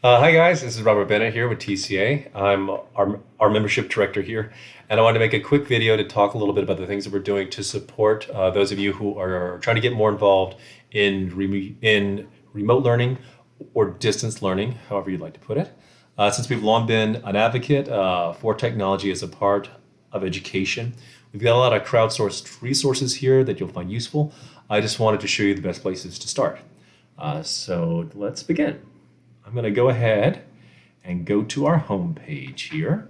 Hi guys, this is Robert Bennett here with TCA. I'm our membership director here, and I wanted to make a quick video to talk a little bit about the things that we're doing to support those of you who are trying to get more involved in remote learning or distance learning, however you'd like to put it. Since we've long been an advocate for technology as a part of education, we've got a lot of crowdsourced resources here that you'll find useful. I just wanted to show you the best places to start. So let's begin. I'm going to go ahead and go to our home page here.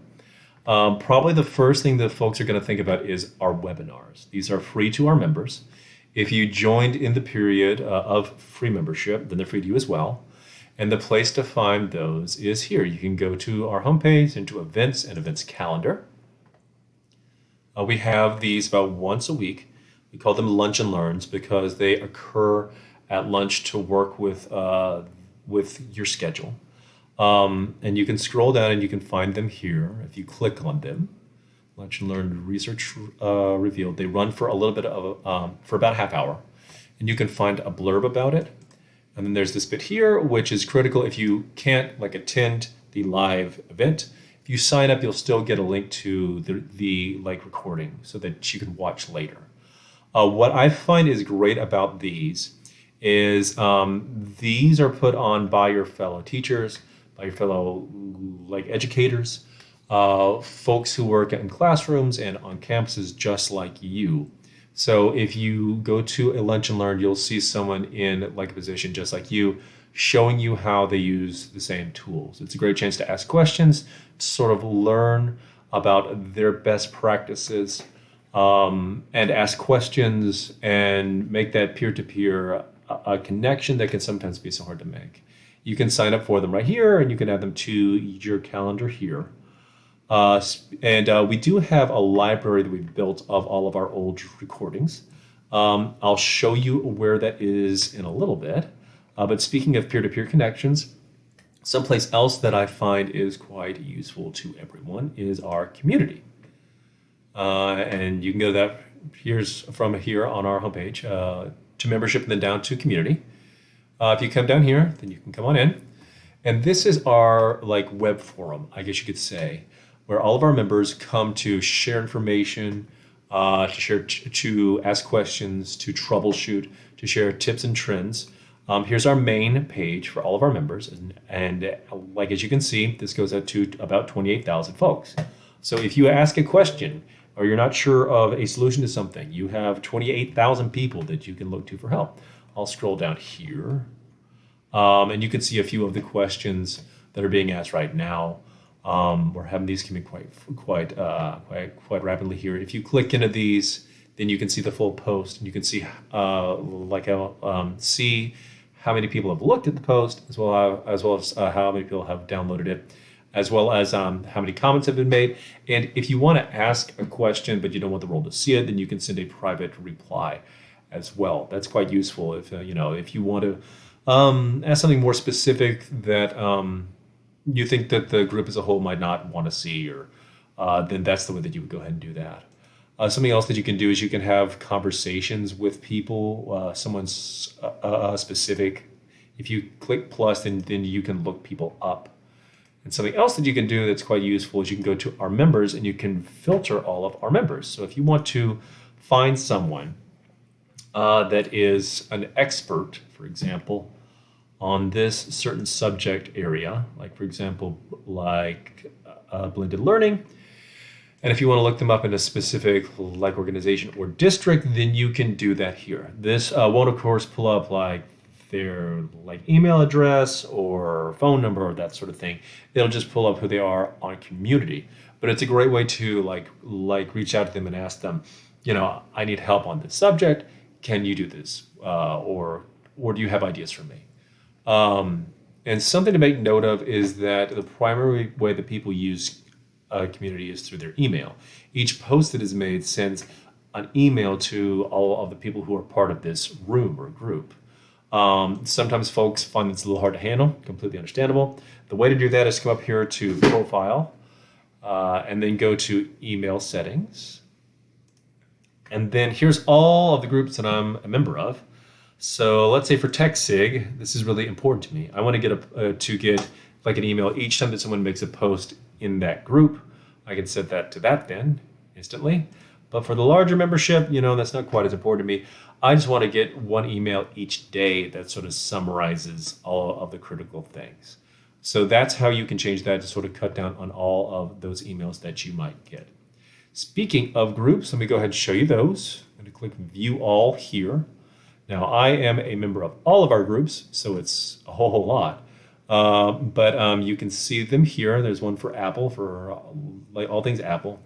Probably the first thing that folks are going to think about is our webinars. These are free to our members. If you joined in the period of free membership, then they're free to you as well. And the place to find those is here. You can go to our homepage, into events and events calendar. We have these about once a week. We call them lunch and learns because they occur at lunch to work with your schedule. And you can scroll down and you can find them here. If you click on them, Lunch and Learn Research Revealed, they run for a little bit of, for about a half hour. And you can find a blurb about it. And then there's this bit here, which is critical if you can't attend the live event. If you sign up, you'll still get a link to the recording so that you can watch later. What I find is great about these is these are put on by your fellow teachers, by your fellow educators, folks who work in classrooms and on campuses just like you. So if you go to a lunch and learn, you'll see someone in a position just like you, showing you how they use the same tools. It's a great chance to ask questions, to sort of learn about their best practices, and ask questions and make that peer-to-peer a connection that can sometimes be so hard to make. You can sign up for them right here, and you can add them to your calendar here. We do have a library that we've built of all of our old recordings. I'll show you where that is in a little bit. But speaking of peer-to-peer connections, someplace else that I find is quite useful to everyone is our community. And you can go that here's from here on our homepage to membership and then down to community. If you come down here, then you can come on in. And this is our web forum, I guess you could say, where all of our members come to share information, to ask questions, to troubleshoot, to share tips and trends. Here's our main page for all of our members. And as you can see, this goes out to about 28,000 folks. So if you ask a question or you're not sure of a solution to something, you have 28,000 people that you can look to for help. I'll scroll down here. And you can see a few of the questions that are being asked right now. We're having these come in quite rapidly here. If you click into these, then you can see the full post, and you can see see how many people have looked at the post, as well as how many people have downloaded it, as well as how many comments have been made. And if you want to ask a question but you don't want the world to see it, then you can send a private reply as well. That's quite useful if if you want to ask something more specific that you think that the group as a whole might not want to see, or then that's the way that you would go ahead and do that. Something else that you can do is you can have conversations with people, someone's specific. If you click plus, then you can look people up. And something else that you can do that's quite useful is you can go to our members and you can filter all of our members. So if you want to find someone that is an expert, for example, on this certain subject area, for example, blended learning, and if you want to look them up in a specific organization or district, then you can do that here. This won't, of course, pull up their email address or phone number or that sort of thing. It'll just pull up who they are on community. But it's a great way to reach out to them and ask them, I need help on this subject. Can you do this? Or do you have ideas for me? And something to make note of is that the primary way that people use community is through their email. Each post that is made sends an email to all of the people who are part of this room or group. Sometimes folks find it's a little hard to handle, completely understandable. The way to do that is come up here to Profile, and then go to Email Settings. And then here's all of the groups that I'm a member of. So let's say for TechSig, this is really important to me. I want to get like an email each time that someone makes a post in that group. I can set that to that then instantly. But for the larger membership, that's not quite as important to me. I just want to get one email each day that sort of summarizes all of the critical things. So that's how you can change that to sort of cut down on all of those emails that you might get. Speaking of groups, let me go ahead and show you those. I'm going to click View All here. Now, I am a member of all of our groups, so it's a whole lot. But you can see them here. There's one for Apple, for like all things Apple.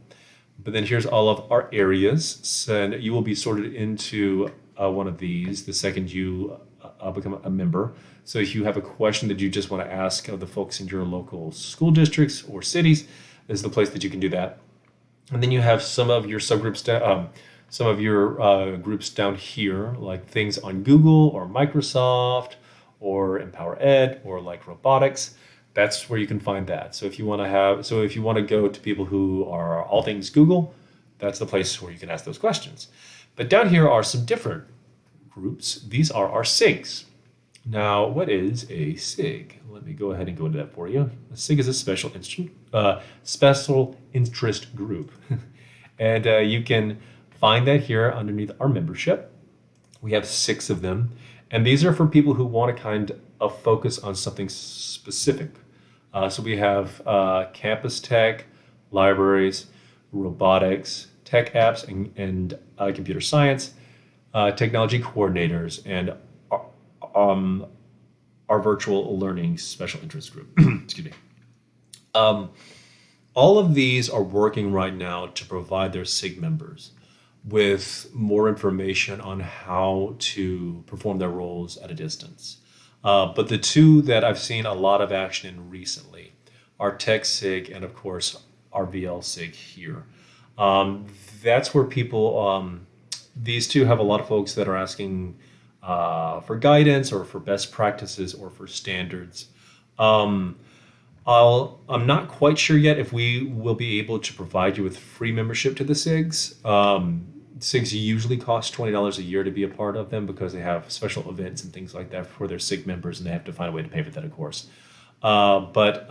But then here's all of our areas. So, and you will be sorted into one of these the second you become a member. So if you have a question that you just want to ask of the folks in your local school districts or cities, this is the place that you can do that. And then you have some of your subgroups, some of your groups down here, like things on Google or Microsoft or Empower Ed or like robotics. That's where you can find that. So if you want to go to people who are all things Google, that's the place where you can ask those questions. But down here are some different groups. These are our SIGs. Now, what is a SIG? Let me go ahead and go into that for you. A SIG is a special interest group. And you can find that here underneath our membership. We have 6 of them. And these are for people who want to kind of focus on something specific. So we have campus tech, libraries, robotics, tech apps, and computer science, technology coordinators, and our virtual learning special interest group. Excuse me. All of these are working right now to provide their SIG members with more information on how to perform their roles at a distance. But the two that I've seen a lot of action in recently are Tech SIG and, of course, our VL SIG here. That's where people, these two have a lot of folks that are asking for guidance or for best practices or for standards. I'm not quite sure yet if we will be able to provide you with free membership to the SIGs. SIGs usually cost $20 a year to be a part of them because they have special events and things like that for their SIG members, and they have to find a way to pay for that, of course. But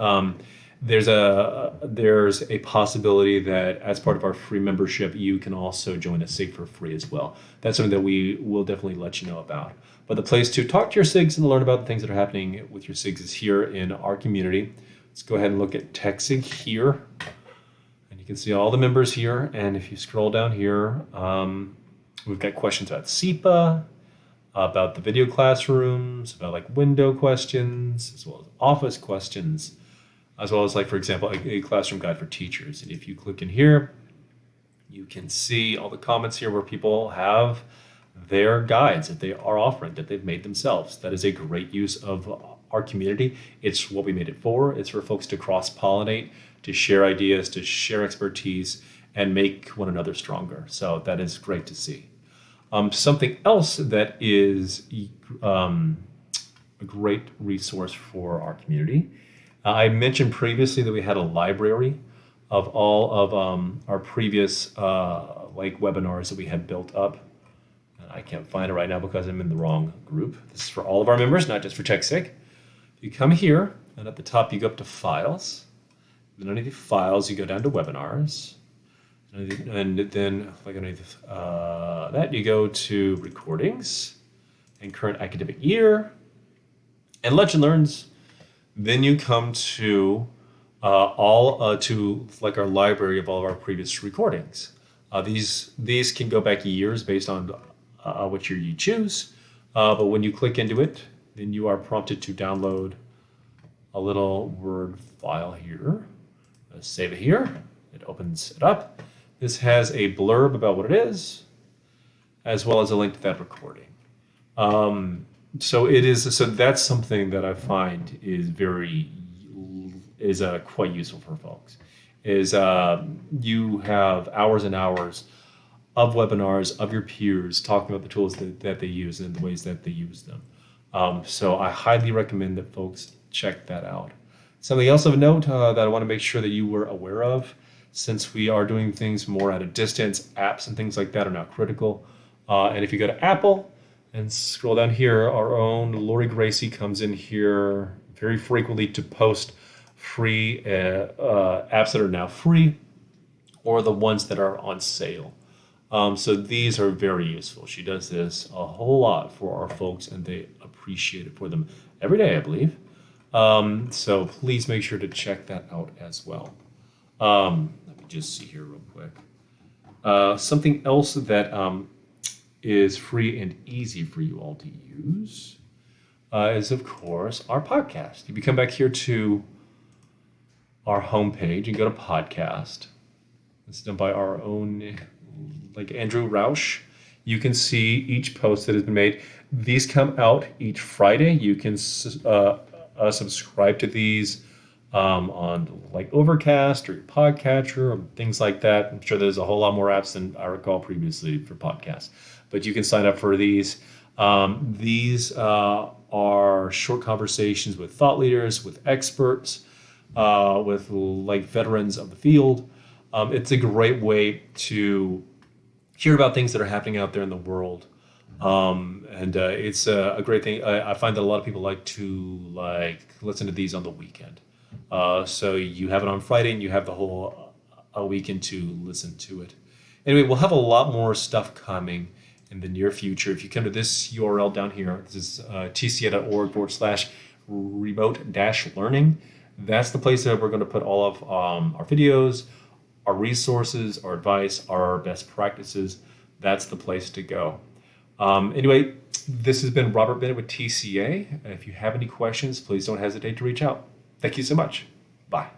there's a possibility that as part of our free membership, you can also join a SIG for free as well. That's something that we will definitely let you know about. But the place to talk to your SIGs and learn about the things that are happening with your SIGs is here in our community. Let's go ahead and look at TechSig here. And you can see all the members here. And if you scroll down here, we've got questions about SEPA, about the video classrooms, about like window questions, as well as office questions, as well as like, for example, a classroom guide for teachers. And if you click in here, you can see all the comments here where people have their guides that they are offering, that they've made themselves. That is a great use of our community. It's what we made it for. It's for folks to cross-pollinate, to share ideas, to share expertise, and make one another stronger. So that is great to see. Something else that is a great resource for our community. I mentioned previously that we had a library of all of our previous like webinars that we had built up. And I can't find it right now because I'm in the wrong group. This is for all of our members, not just for TechSig. You come here, and at the top you go up to Files. Then underneath Files, you go down to Webinars. And then, like underneath that, you go to Recordings and Current Academic Year and Legend Learns. Then you come to to like our library of all of our previous recordings. These can go back years based on what year you choose. But when you click into it, then you are prompted to download a little Word file here. Save it here. It opens it up. This has a blurb about what it is, as well as a link to that recording. So that's something that I find is quite useful for folks. You have hours and hours of webinars of your peers talking about the tools that they use and the ways that they use them. So I highly recommend that folks check that out. Something else of note that I want to make sure that you were aware of, since we are doing things more at a distance, apps and things like that are now critical. And if you go to Apple and scroll down here, our own Lori Gracie comes in here very frequently to post free apps that are now free or the ones that are on sale. So these are very useful. She does this a whole lot for our folks, and they appreciate it for them every day, I believe. So please make sure to check that out as well. Let me just see here real quick. Something else that is free and easy for you all to use is, of course, our podcast. If you come back here to our homepage and go to podcast, it's done by our own, like Andrew Roush. You can see each post that has been made. These come out each Friday. You can subscribe to these on like Overcast or your podcatcher or things like that. I'm sure there's a whole lot more apps than I recall previously for podcasts, but you can sign up for these. These are short conversations with thought leaders, with experts, with like veterans of the field. It's a great way to hear about things that are happening out there in the world. And it's a great thing. I find that a lot of people like to listen to these on the weekend. So you have it on Friday and you have the whole weekend to listen to it. Anyway, we'll have a lot more stuff coming in the near future. If you come to this URL down here, this is tca.org/remote-learning. That's the place that we're going to put all of our videos, our resources, our advice, our best practices. That's the place to go. Anyway, this has been Robert Bennett with TCA. If you have any questions, please don't hesitate to reach out. Thank you so much. Bye.